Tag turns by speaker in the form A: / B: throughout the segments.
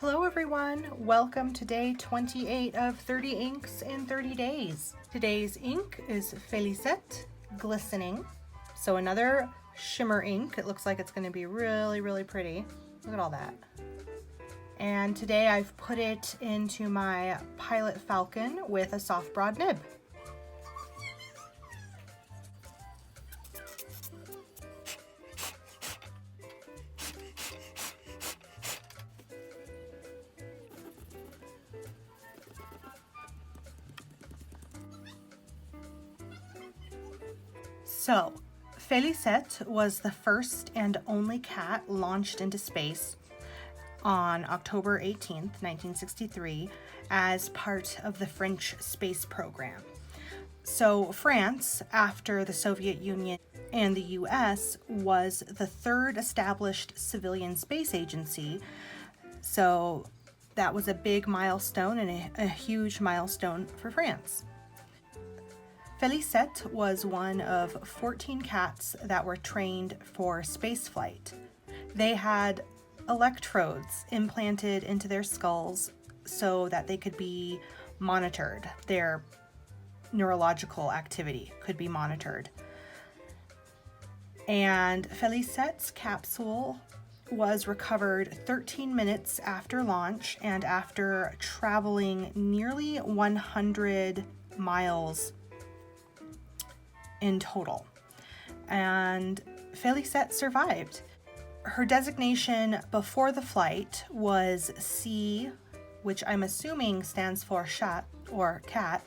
A: Hello everyone, welcome to day 28 of 30 inks in 30 days. Today's ink is Felicette Glistening. So another shimmer ink. It looks like it's going to be really pretty. Look at all that. And today I've put it into my Pilot Falcon with a soft broad nib. So, Felicette was the first and only cat launched into space on October 18th, 1963, as part of the French space program. So, France, after the Soviet Union and the US, was the third established civilian space agency. So, that was a big milestone and a huge milestone for France. Felicette was one of 14 cats that were trained for spaceflight. They had electrodes implanted into their skulls so that they could be monitored. Their neurological activity could be monitored. And Felicette's capsule was recovered 13 minutes after launch and after traveling nearly 100 miles in total. And Felicette survived. Her designation before the flight was C, which I'm assuming stands for chat or cat,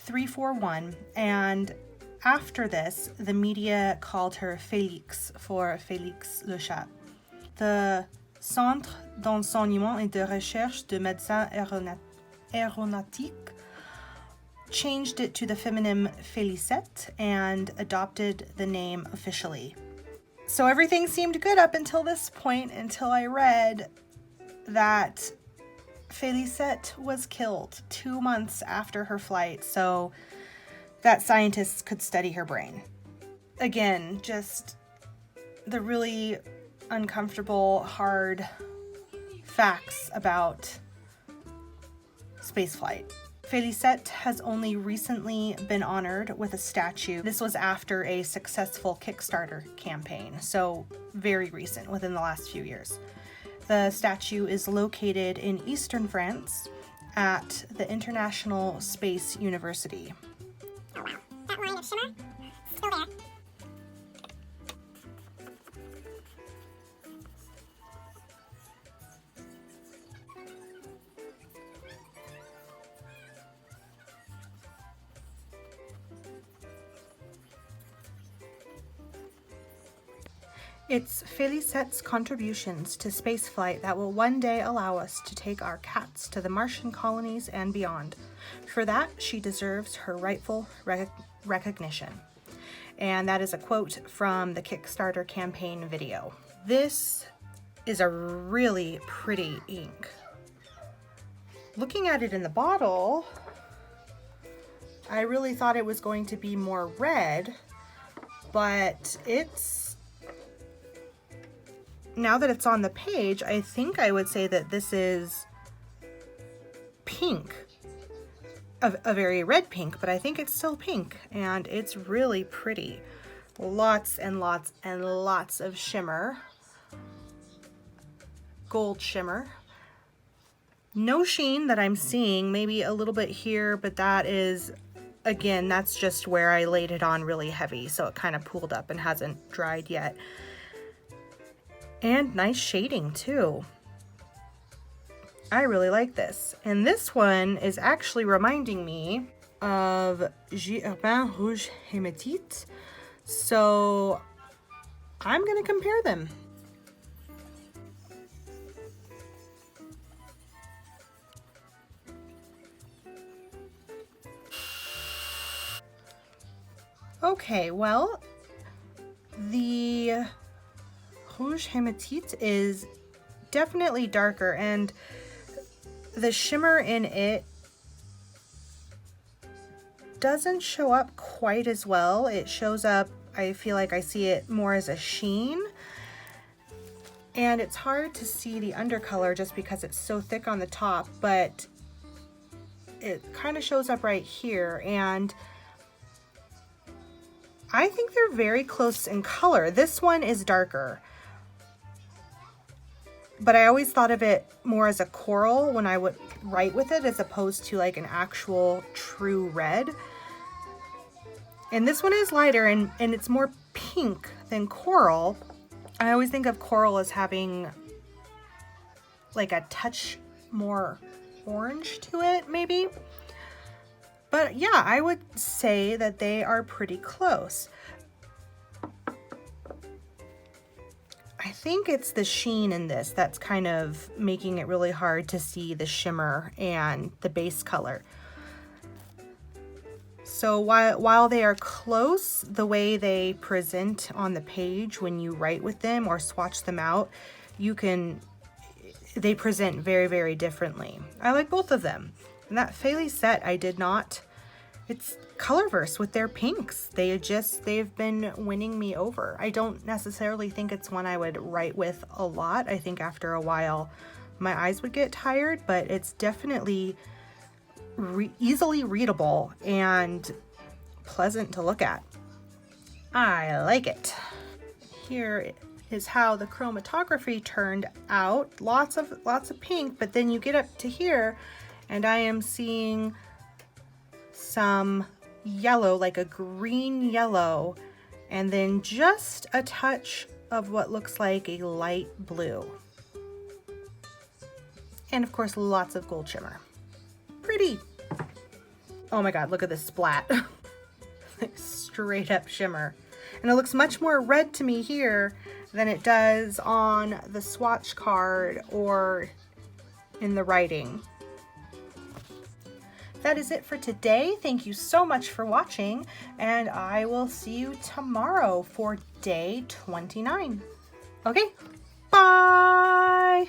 A: 341. And after this, the media called her Félix for Félix le chat. The Centre d'enseignement et de recherche de médecine aéronautique changed it to the feminine Felicette and adopted the name officially. So everything seemed good up until this point, until I read that Felicette was killed 2 months after her flight so that scientists could study her brain. Again, just the really uncomfortable, hard facts about spaceflight. Felicette has only recently been honored with a statue. This was after a successful Kickstarter campaign, so very recent, within the last few years. The statue is located in eastern France at the International Space University.
B: Oh wow, that line of shimmer, still there.
A: It's Felicette's contributions to spaceflight that will one day allow us to take our cats to the Martian colonies and beyond. For that, she deserves her rightful recognition. And that is a quote from the Kickstarter campaign video. This is a really pretty ink. Looking at it in the bottle, I really thought it was going to be more red, but now that it's on the page, I think I would say that this is pink. A very red pink, but I think it's still pink, and it's really pretty. Lots and lots and lots of shimmer. Gold shimmer. No sheen that I'm seeing, maybe a little bit here, but that is, again, that's just where I laid it on really heavy, so it kind of pooled up and hasn't dried yet. And nice shading too. I really like this. And this one is actually reminding me of Urbain Rouge Hématite. So I'm gonna compare them. Okay, well, the Rouge Hématite is definitely darker, and the shimmer in it doesn't show up quite as well. It shows up, I feel like I see it more as a sheen. And it's hard to see the undercolor just because it's so thick on the top, but it kind of shows up right here. And I think they're very close in color. This one is darker, but I always thought of it more as a coral when I would write with it, as opposed to like an actual true red. And this one is lighter and it's more pink than coral. I always think of coral as having like a touch more orange to it, maybe. But yeah, I would say that they are pretty close. I think it's the sheen in this that's kind of making it really hard to see the shimmer and the base color. So while they are close, the way they present on the page when you write with them or swatch them out, they present very, very differently. I like both of them. And that Felicette, it's Colorverse with their pinks. They've been winning me over. I don't necessarily think it's one I would write with a lot. I think after a while my eyes would get tired, but it's definitely easily readable and pleasant to look at. I like it. Here is how the chromatography turned out. Lots of pink, but then you get up to here and I am seeing some yellow, like a green yellow, and then just a touch of what looks like a light blue. And of course, lots of gold shimmer. Pretty. Oh my God, look at this splat. Like straight up shimmer. And it looks much more red to me here than it does on the swatch card or in the writing. That is it for today. Thank you so much for watching, and I will see you tomorrow for day 29. Okay, bye!